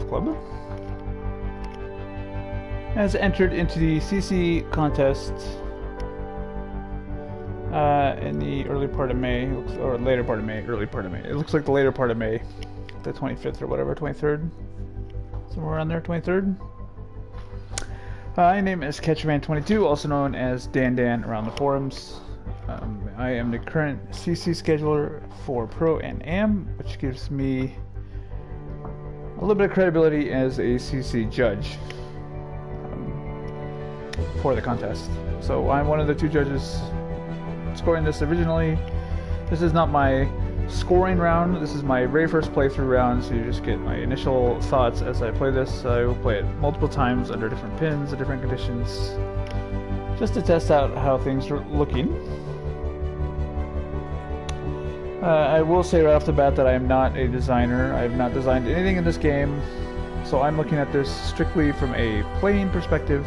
Golf Club has entered into the CC contest in the early part of May, or later part of May, early part of May. It looks like the later part of May, the 25th or whatever, 23rd, somewhere around there, 23rd. My name is Catcherman22, also known as Dan around the forums. I am the current CC scheduler for Pro and Am, which gives me a little bit of credibility as a CC judge for the contest. So I'm one of the two judges scoring this originally. This is not my scoring round, this is my very first playthrough round, so you just get my initial thoughts as I play this. I will play it multiple times under different pins and different conditions, just to test out how things are looking. I will say right off the bat that I am not a designer. I have not designed anything in this game, so I'm looking at this strictly from a playing perspective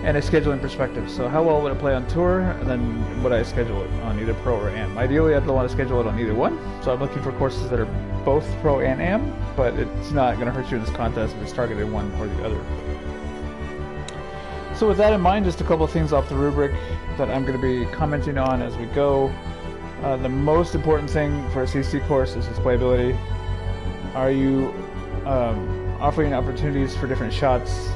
and a scheduling perspective. So how well would it play on tour, and then would I schedule it on either Pro or Am? Ideally, I don't want to schedule it on either one, so I'm looking for courses that are both Pro and Am, but it's not going to hurt you in this contest if it's targeted one or the other. So with that in mind, just a couple of things off the rubric that I'm going to be commenting on as we go. The most important thing for a CC course is its playability. Are you offering opportunities for different shots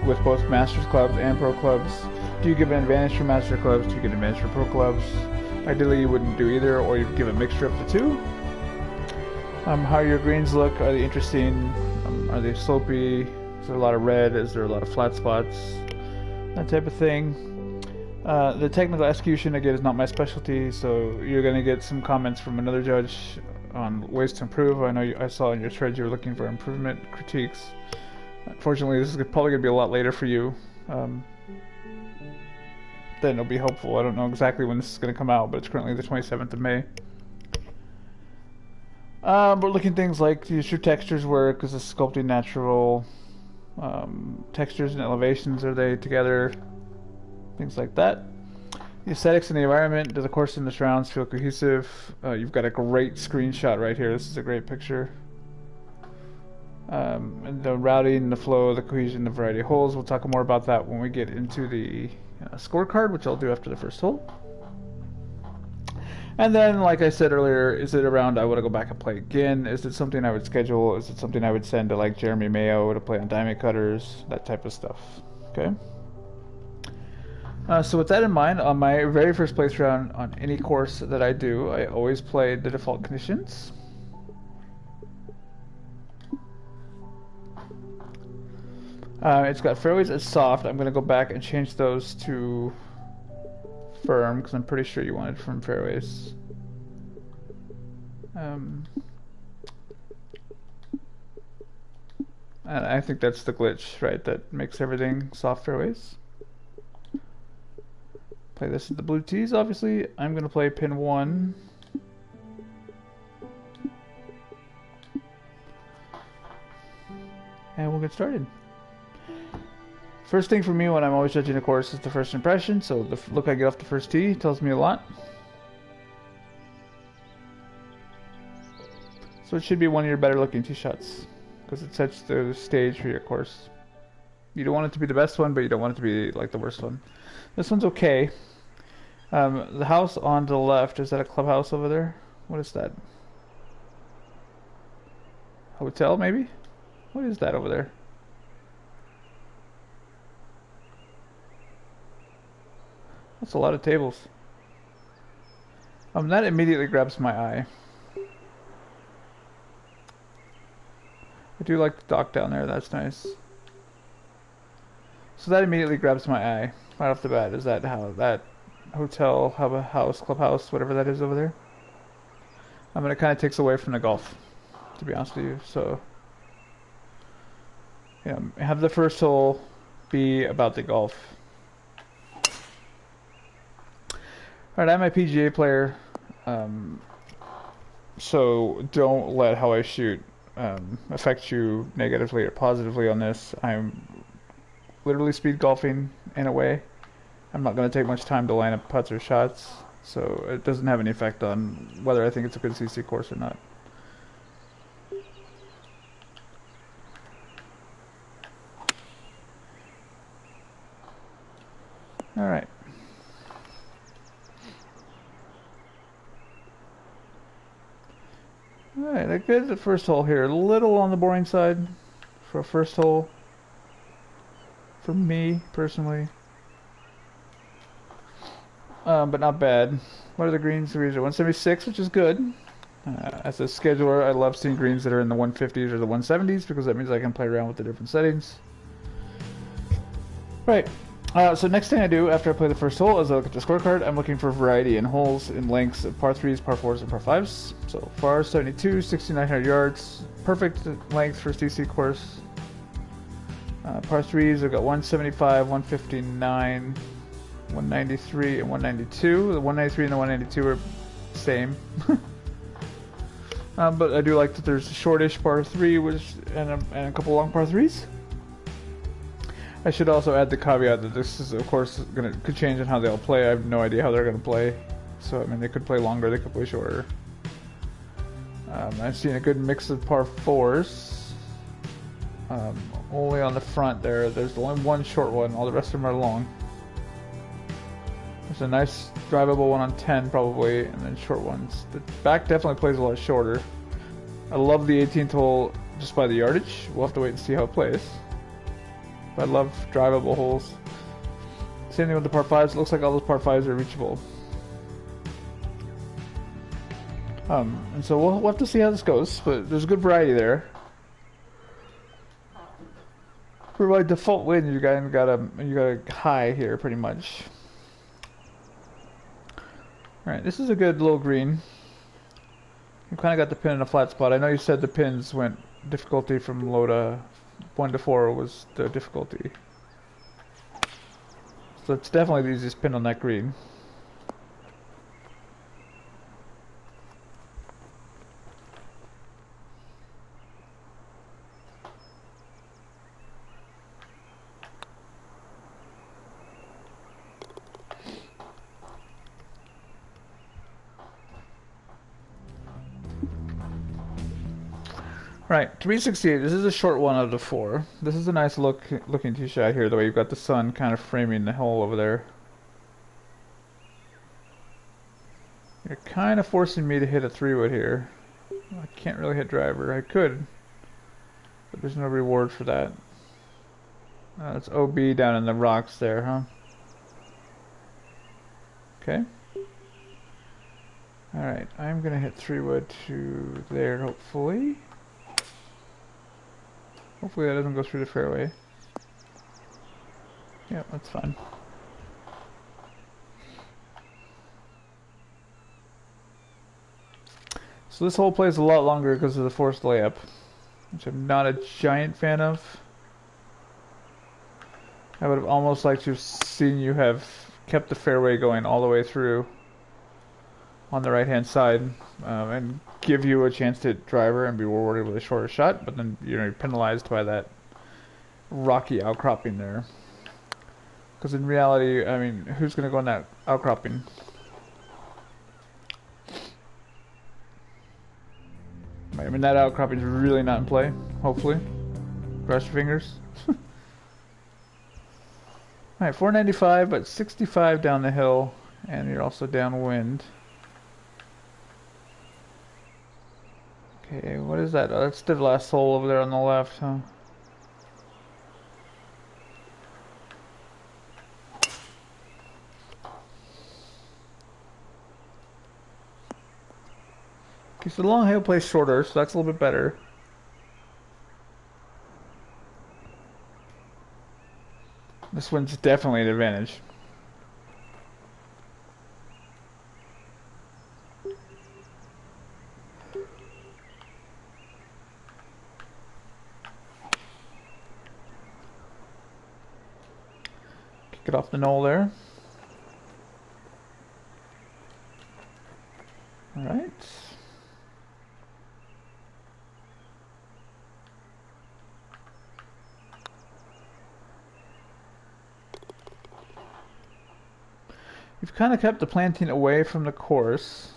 with both Masters clubs and Pro clubs? Do you give an advantage for Master clubs? Do you get an advantage for Pro clubs? Ideally, you wouldn't do either, or you'd give a mixture of the two. How your greens look? Are they interesting? Are they slopey? Is there a lot of red? Is there a lot of flat spots? That type of thing. The technical execution, again, is not my specialty, so you're going to get some comments from another judge on ways to improve. I know I saw in your thread you were looking for improvement critiques. Unfortunately, this is probably going to be a lot later for you. Then it'll be helpful. I don't know exactly when this is going to come out, but it's currently the 27th of May. We're looking at things like, does your textures work? Is this sculpting natural? Textures and elevations, are they together? Things like that. The aesthetics in the environment, does the course and the surrounds feel cohesive? You've got a great screenshot right here. This is a great picture. And the routing, the flow, the cohesion, the variety of holes. We'll talk more about that when we get into the scorecard, which I'll do after the first hole. And then, like I said earlier, is it around I want to go back and play again? Is it something I would schedule? Is it something I would send to like Jeremy Mayo to play on diamond cutters? That type of stuff. Okay. So with that in mind, on my very first playthrough on any course that I do, I always play the default conditions. It's got fairways as soft. I'm going to go back and change those to firm, because I'm pretty sure you wanted firm fairways. And I think that's the glitch, right, that makes everything soft fairways. Play this at the blue tees, obviously. I'm going to play pin 1. And we'll get started. First thing for me when I'm always judging a course is the first impression, so the look I get off the first tee tells me a lot. So it should be one of your better looking tee shots, because it sets the stage for your course. You don't want it to be the best one, but you don't want it to be like the worst one. This one's okay. The house on the left, is that a clubhouse over there? What is that? Hotel, maybe? What is that over there? That's a lot of tables. That immediately grabs my eye. I do like the dock down there, that's nice. So that immediately grabs my eye right off the bat. Is that how that hotel, house, clubhouse, whatever that is over there? It kind of takes away from the golf, to be honest with you. So, have the first hole be about the golf. Alright, I'm a PGA player, so don't let how I shoot affect you negatively or positively on this. I'm literally speed golfing in a way. I'm not going to take much time to line up putts or shots, so it doesn't have any effect on whether I think it's a good CC course or not. All right. All right, I good at the first hole here. A little on the boring side for a first hole. For me, personally. But not bad. What are the greens? The greens are 176, which is good. As a scheduler, I love seeing greens that are in the 150s or the 170s because that means I can play around with the different settings. Right. So next thing I do after I play the first hole is I look at the scorecard. I'm looking for variety in holes, in lengths of par 3s, par 4s, and par 5s. So far, 72, 6,900 yards. Perfect length for CC course. Par 3s, I've got 175, 159, 193, and 192. The 193 and the 192 are same. But I do like that there's a shortish par 3 and a couple long par 3s. I should also add the caveat that this is, of course, could change in how they all play. I have no idea how they're going to play. So, I mean, they could play longer, they could play shorter. I've seen a good mix of par 4s. Only on the front there. There's only one short one. All the rest of them are long. There's a nice drivable one on 10 probably, and then short ones. The back definitely plays a lot shorter. I love the 18th hole just by the yardage. We'll have to wait and see how it plays. I love drivable holes. Same thing with the par 5s. It looks like all those par 5s are reachable. And so we'll have to see how this goes, but there's a good variety there. For my default win, you got a high here pretty much. All right, this is a good little green. You kind of got the pin in a flat spot. I know you said the pins went difficulty from low to 1 to 4 was the difficulty. So it's definitely the easiest pin on that green. Right, 368. This is a short one out of 4. This is a nice looking tee shot here, the way you've got the sun kind of framing the hole over there. You're kind of forcing me to hit a 3-wood here. I can't really hit driver. I could, but there's no reward for that. It's OB down in the rocks there, huh? Okay. Alright, I'm gonna hit 3-wood to there, hopefully. Hopefully that doesn't go through the fairway. Yeah, that's fine. So this hole plays a lot longer because of the forced layup, which I'm not a giant fan of. I would have almost liked to have seen you have kept the fairway going all the way through on the right hand side, and give you a chance to hit driver and be rewarded with a shorter shot, but then you're penalized by that rocky outcropping there. Because in reality, I mean, who's going to go in that outcropping? I mean, that outcropping is really not in play, hopefully. Cross your fingers. Alright, 495, but 65 down the hill, and you're also downwind. Okay, what is that? Oh, that's the last hole over there on the left, huh? Okay, so the long hill plays shorter, so that's a little bit better. This one's definitely an advantage. Kick it off the knoll there. All right. You've kind of kept the planting away from the course,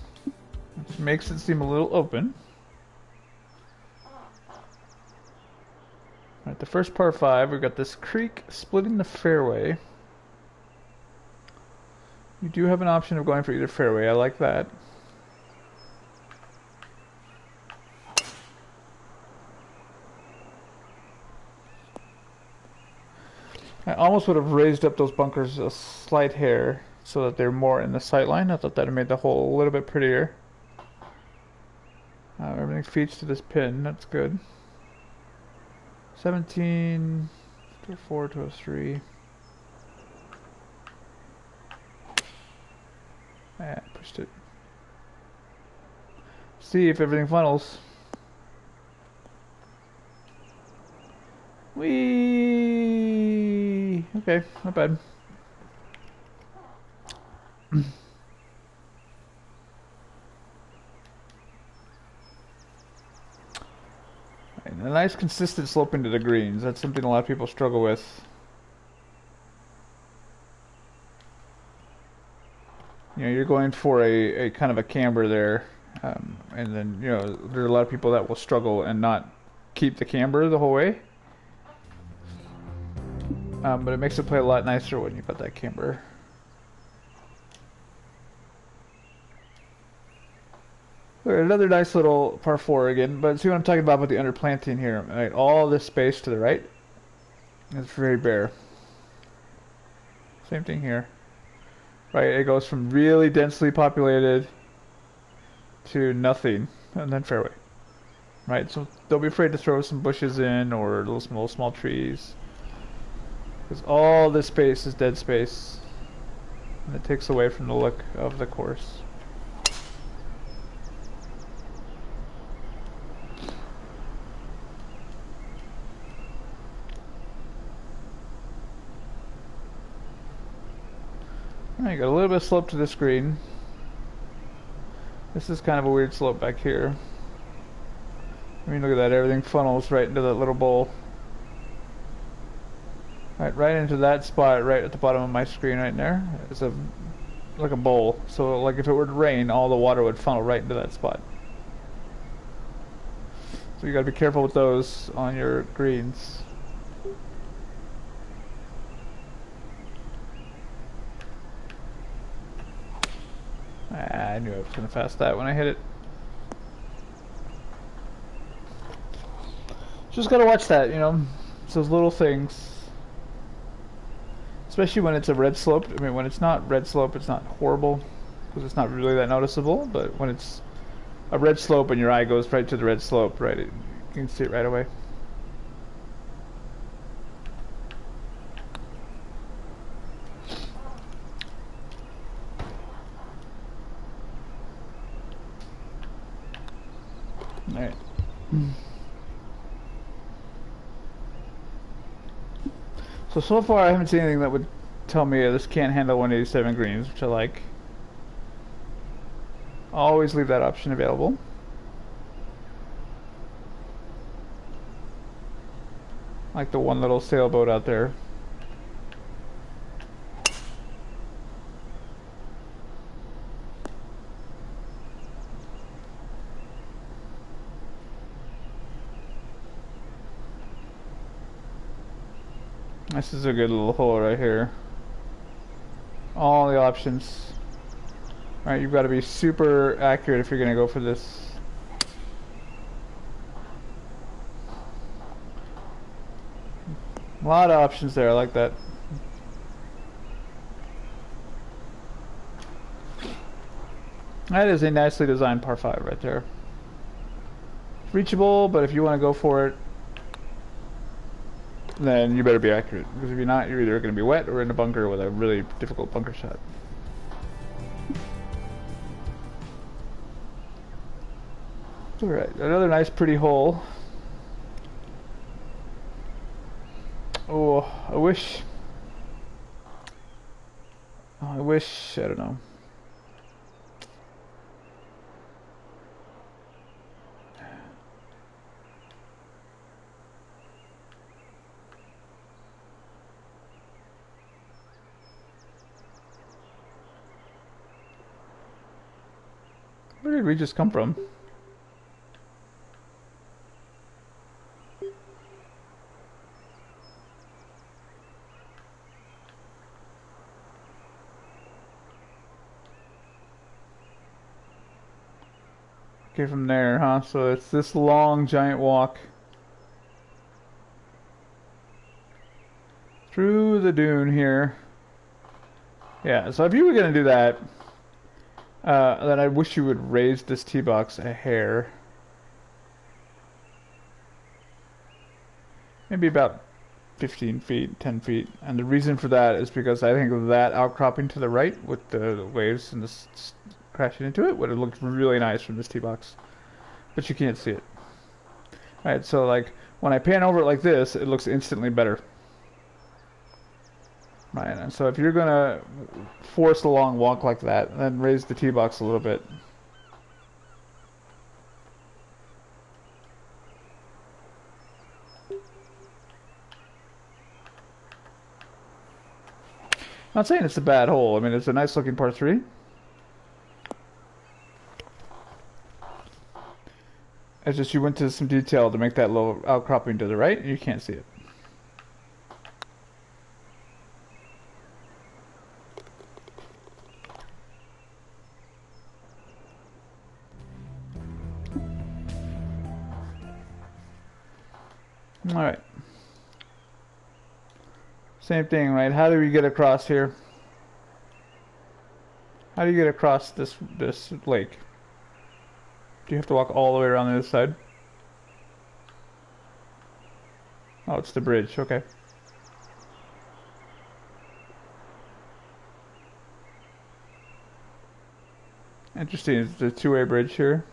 which makes it seem a little open. Alright, the first par 5, we've got this creek splitting the fairway. You do have an option of going for either fairway. I like that. I almost would have raised up those bunkers a slight hair so that they're more in the sight line. I thought that would have made the hole a little bit prettier. Everything feeds to this pin. That's good. 17, 204, 203. Yeah, pushed it. See if everything funnels. Whee! Okay, not bad. And a nice consistent slope into the greens. That's something a lot of people struggle with. You know, you're going for a kind of a camber there. And then, you know, there are a lot of people that will struggle and not keep the camber the whole way. But it makes it play a lot nicer when you've got that camber. Okay, another nice little par 4 again, but see what I'm talking about with the underplanting here. Right, all this space to the right is very bare. Same thing here. Right, it goes from really densely populated to nothing, and then fairway. Right, so don't be afraid to throw some bushes in or little small trees. Because all this space is dead space. And it takes away from the look of the course. Alright, got a little bit of slope to this green. This is kind of a weird slope back here. I mean, look at that, everything funnels right into that little bowl. Right into that spot right at the bottom of my screen right there. It's like a bowl. So like if it were to rain, all the water would funnel right into that spot. So you gotta be careful with those on your greens. I knew I was gonna pass that when I hit it. Just gotta watch that, you know. It's those little things. Especially when it's a red slope. I mean, when it's not red slope, it's not horrible. Because it's not really that noticeable. But when it's a red slope and your eye goes right to the red slope, right, you can see it right away. Alright. So far I haven't seen anything that would tell me this can't handle 187 greens, which I like. Always leave that option available. Like the one little sailboat out there. This is a good little hole right here. All the options. Alright, you've got to be super accurate if you're going to go for this. A lot of options there, I like that. That is a nicely designed par 5 right there. Reachable, but if you want to go for it, then you better be accurate. Because if you're not, you're either going to be wet or in a bunker with a really difficult bunker shot. Alright, another nice pretty hole. Oh, I wish, I don't know. Where did we just come from? Okay, from there, huh? So it's this long, giant walk through the dune here. Yeah, so if you were gonna do that, then I wish you would raise this tee box a hair. Maybe about 15 feet, 10 feet. And the reason for that is because I think that outcropping to the right with the waves and this crashing into it would have looked really nice from this tee box. But you can't see it. Alright, so like when I pan over it like this, it looks instantly better. Right, and so if you're gonna force a long walk like that, then raise the tee box a little bit. Not saying it's a bad hole. I mean, it's a nice looking par 3. It's just you went to some detail to make that little outcropping to the right, and you can't see it. Alright. Same thing, right? How do we get across here? How do you get across this lake? Do you have to walk all the way around the other side? Oh, it's the bridge, okay. Interesting, it's a two-way bridge here.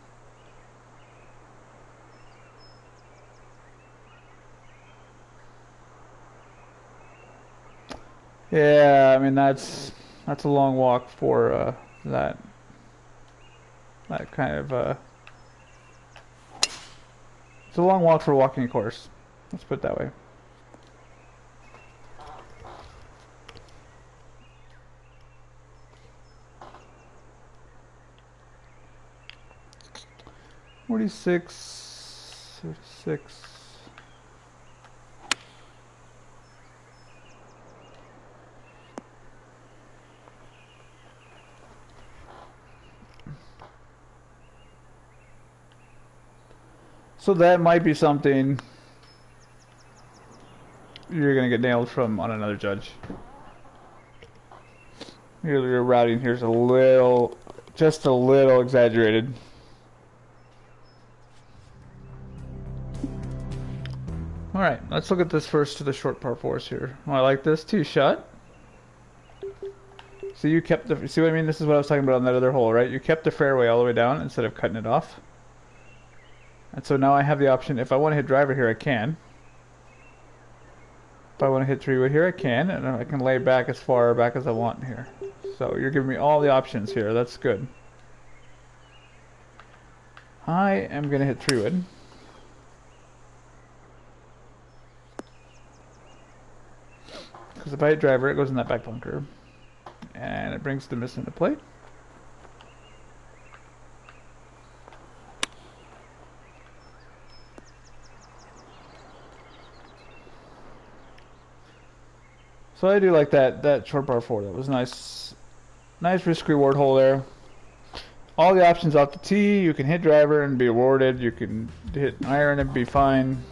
Yeah, I mean that's a long walk for that kind of it's a long walk for a walking course. Let's put it that way. $46, $36. So that might be something you're gonna get nailed from on another judge. Your routing here's a little, just a little exaggerated. Alright, let's look at this first to the short par 4s here. Oh, I like this tee shot. So you kept the, see what I mean? This is what I was talking about on that other hole, right? You kept the fairway all the way down instead of cutting it off. And so now I have the option, if I want to hit driver here, I can. If I want to hit 3-wood here, I can. And I can lay back as far back as I want here. So you're giving me all the options here. That's good. I am going to hit 3-wood. Because if I hit driver, it goes in that back bunker. And it brings the miss into play. So I do like that short par 4. That was nice. Nice risk reward hole there. All the options off the tee. You can hit driver and be awarded. You can hit iron and be fine.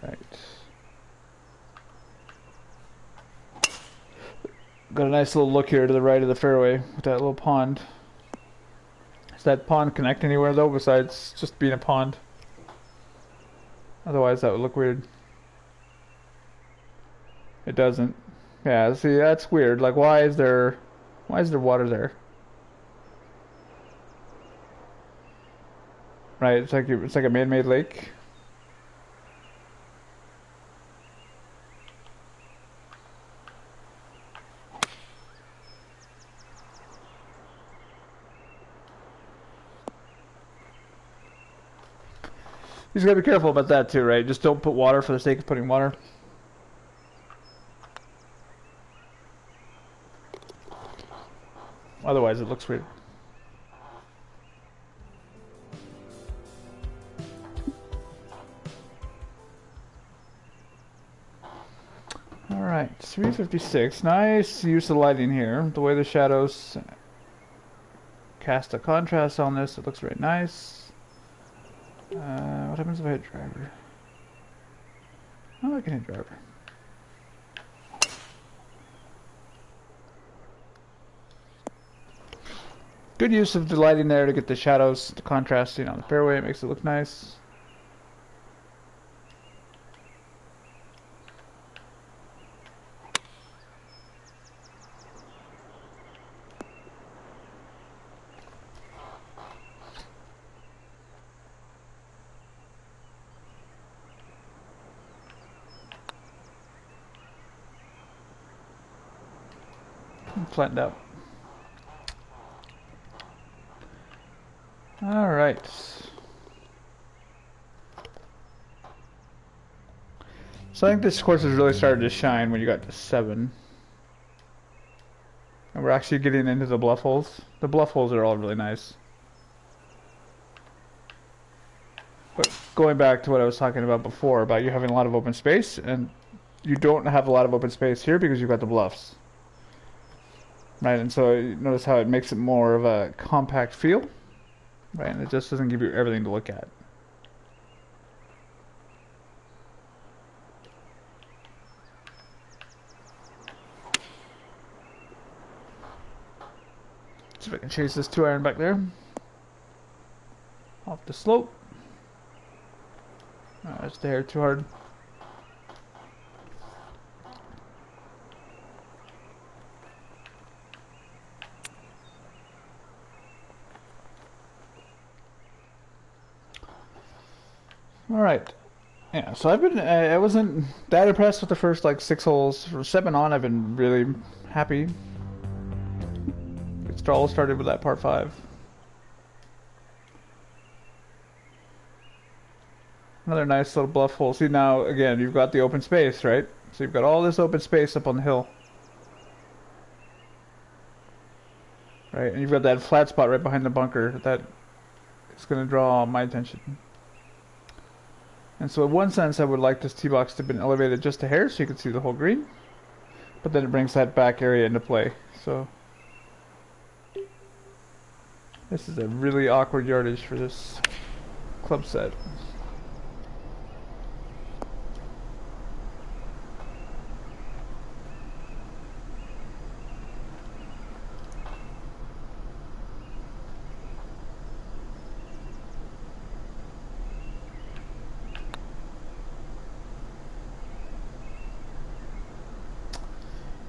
Alright. Got a nice little look here to the right of the fairway with that little pond. Does that pond connect anywhere though besides just being a pond? Otherwise that would look weird. It doesn't. Yeah, see that's weird. Like why is there water there? Right, it's like a man-made lake. You just gotta be careful about that too, right? Just don't put water for the sake of putting water. Otherwise it looks weird. Alright, 356. Nice use of lighting here. The way the shadows cast a contrast on this, it looks very nice. What happens if I hit driver? Oh, I can hit driver. Good use of the lighting there to get the shadows, the contrasting on the fairway. It makes it look nice. Flattened out. All right. So I think this course has really started to shine when you got to 7. And we're actually getting into the bluff holes. The bluff holes are all really nice. But going back to what I was talking about before, about you having a lot of open space, and you don't have a lot of open space here because you've got the bluffs. Right, and so you notice how it makes it more of a compact feel. Right, and it just doesn't give you everything to look at. See if I can chase this 2-iron back there. Off the slope. That's the hair too hard. Alright. Yeah, so I wasn't that impressed with the first like 6 holes. From 7 on, I've been really happy. It all started with that par 5. Another nice little bluff hole. See now, again, you've got the open space, right? So you've got all this open space up on the hill. Right, and you've got that flat spot right behind the bunker that is going to draw my attention. And so in one sense, I would like this tee box to have been elevated just a hair so you could see the whole green. But then it brings that back area into play. So this is a really awkward yardage for this club set.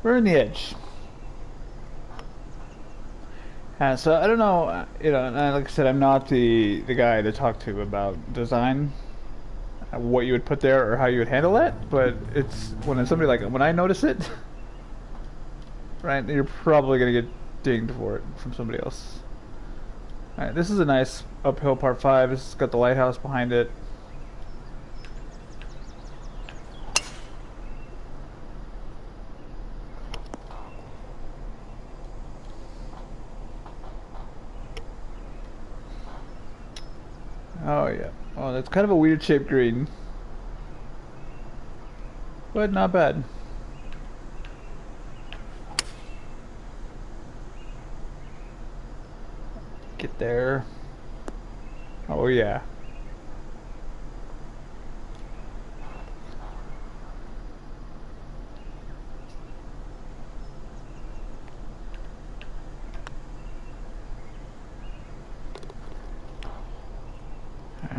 We're in the edge. So I don't know, you know, and like I said, I'm not the guy to talk to about design, what you would put there or how you would handle that, but it's when somebody like, when I notice it, right, you're probably going to get dinged for it from somebody else. Alright, this is a nice uphill par 5. It's got the lighthouse behind it. Oh yeah. Oh, that's kind of a weird shaped green. But not bad. Get there. Oh yeah.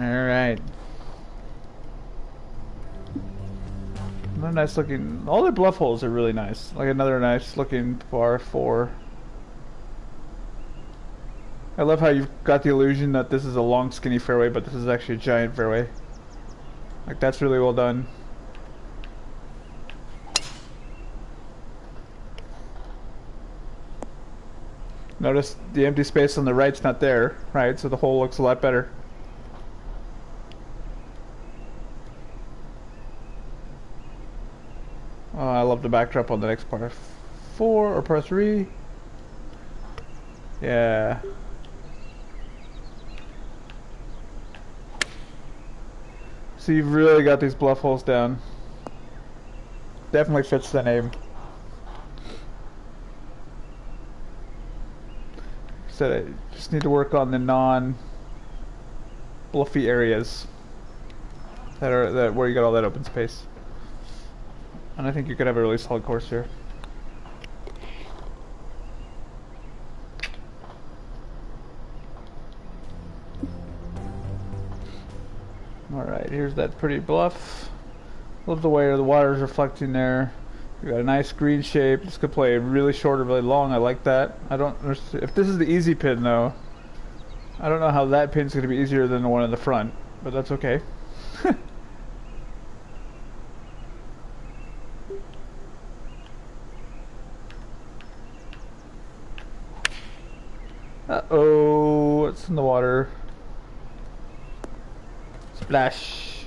Alright. Another nice looking, all their bluff holes are really nice. Like another nice looking par 4. I love how you've got the illusion that this is a long skinny fairway, but this is actually a giant fairway. Like that's really well done. Notice the empty space on the right's not there, right? So the hole looks a lot better. Oh, I love the backdrop on the next par 4 or par 3. Yeah. So you've really got these bluff holes down. Definitely fits the name. Said I just need to work on the non-bluffy areas that where you got all that open space. And I think you could have a really solid course here. Alright, here's that pretty bluff. Love the way the water is reflecting there. You got a nice green shape. This could play really short or really long. I like that. I don't understand. If this is the easy pin though, I don't know how that pin's going to be easier than the one in the front, but that's okay. Uh-oh, what's in the water? Splash.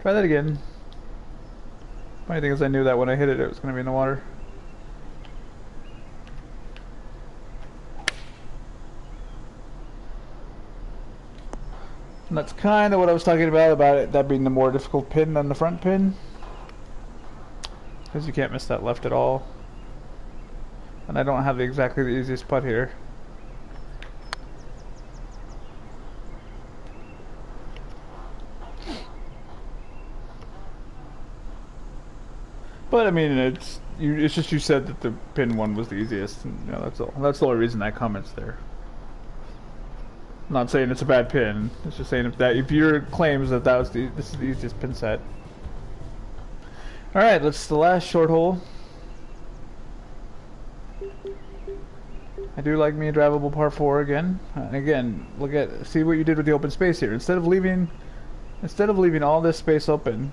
Try that again. Funny thing is I knew that when I hit it, it was going to be in the water. And that's kind of what I was talking about it, that being the more difficult pin than the front pin. Because you can't miss that left at all. And I don't have exactly the easiest putt here. But I mean, it's just you said that the pin one was the easiest, and you know, that's all. That's the only reason that comment's there. I'm not saying it's a bad pin. It's just saying if your claims that this is the easiest pin set. All right, that's the last short hole. I do like me a drivable par 4 again. And again, see what you did with the open space here. Instead of leaving all this space open,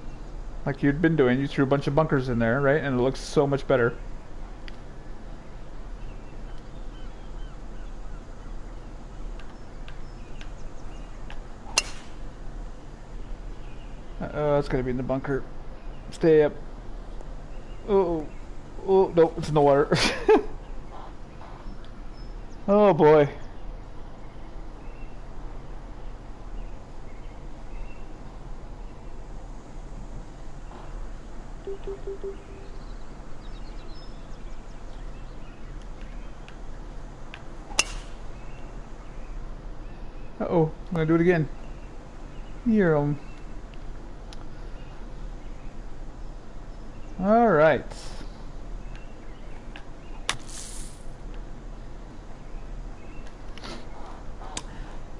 like you'd been doing, you threw a bunch of bunkers in there, right? And it looks so much better. It's gonna be in the bunker. Stay up. Oh, no, it's in the water. Oh boy. Uh-oh, I'm gonna do it again. Here, all right.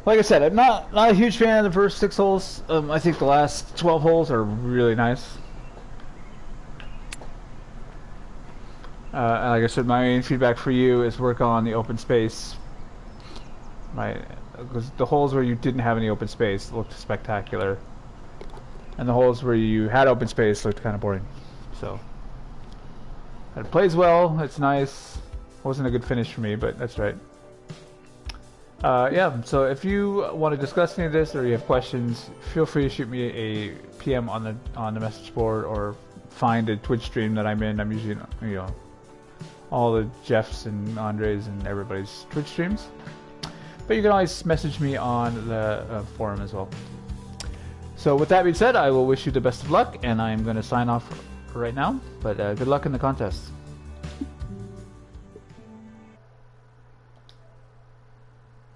Like I said, I'm not a huge fan of the first 6 holes. I think the last 12 holes are really nice. Like I said, my main feedback for you is work on the open space. Because the holes where you didn't have any open space looked spectacular, and the holes where you had open space looked kind of boring. So it plays well. It's nice. Wasn't a good finish for me, but that's right. Yeah. So if you want to discuss any of this or you have questions, feel free to shoot me a PM on the message board or find a Twitch stream that I'm in. I'm usually, you know, all the Jeff's and Andre's and everybody's Twitch streams. But you can always message me on the forum as well. So with that being said, I will wish you the best of luck, and I'm going to sign off right now. But good luck in the contest.